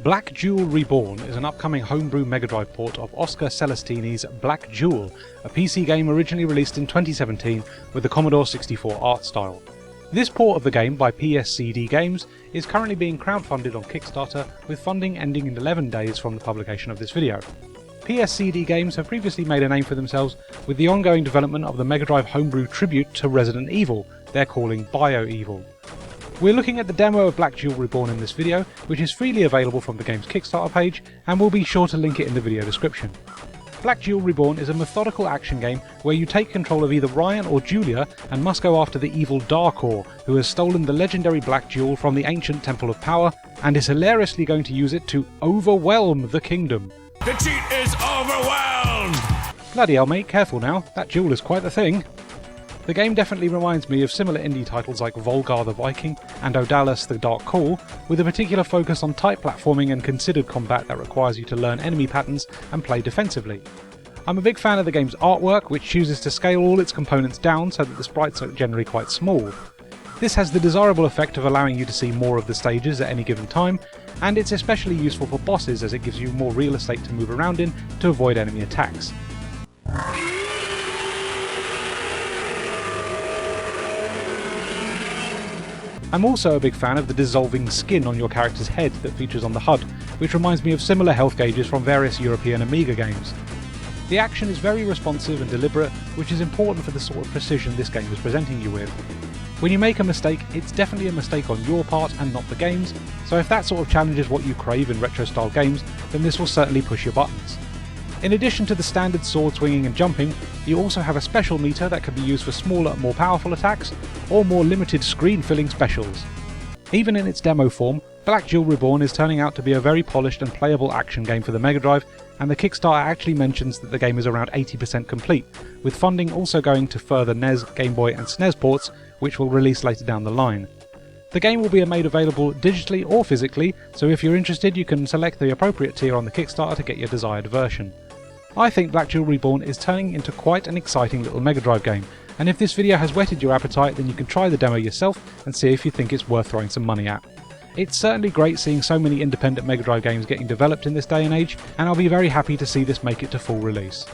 Black Jewel Reborn is an upcoming homebrew Mega Drive port of Oscar Celestini's Black Jewel, a PC game originally released in 2017 with the Commodore 64 art style. This port of the game by PSCD Games is currently being crowdfunded on Kickstarter, with funding ending in 11 days from the publication of this video. PSCD Games have previously made a name for themselves with the ongoing development of the Mega Drive homebrew tribute to Resident Evil, they're calling BioEvil. We're looking at the demo of Black Jewel Reborn in this video, which is freely available from the game's Kickstarter page, and we'll be sure to link it in the video description. Black Jewel Reborn is a methodical action game where you take control of either Ryan or Julia and must go after the evil Darkor, who has stolen the legendary Black Jewel from the ancient Temple of Power and is hilariously going to use it to overwhelm the kingdom. The cheat is overwhelmed! Bloody hell mate, careful now, that jewel is quite the thing. The game definitely reminds me of similar indie titles like Volgar the Viking and Odalus the Dark Call, with a particular focus on tight platforming and considered combat that requires you to learn enemy patterns and play defensively. I'm a big fan of the game's artwork, which chooses to scale all its components down so that the sprites are generally quite small. This has the desirable effect of allowing you to see more of the stages at any given time, and it's especially useful for bosses as it gives you more real estate to move around in to avoid enemy attacks. I'm also a big fan of the dissolving skin on your character's head that features on the HUD, which reminds me of similar health gauges from various European Amiga games. The action is very responsive and deliberate, which is important for the sort of precision this game is presenting you with. When you make a mistake, it's definitely a mistake on your part and not the game's, so if that sort of challenge is what you crave in retro-style games, then this will certainly push your buttons. In addition to the standard sword swinging and jumping, you also have a special meter that can be used for smaller, more powerful attacks, or more limited screen-filling specials. Even in its demo form, Black Jewel Reborn is turning out to be a very polished and playable action game for the Mega Drive, and the Kickstarter actually mentions that the game is around 80% complete, with funding also going to further NES, Game Boy and SNES ports, which will release later down the line. The game will be made available digitally or physically, so if you're interested you can select the appropriate tier on the Kickstarter to get your desired version. I think Black Jewel Reborn is turning into quite an exciting little Mega Drive game, and if this video has whetted your appetite then you can try the demo yourself and see if you think it's worth throwing some money at. It's certainly great seeing so many independent Mega Drive games getting developed in this day and age, and I'll be very happy to see this make it to full release.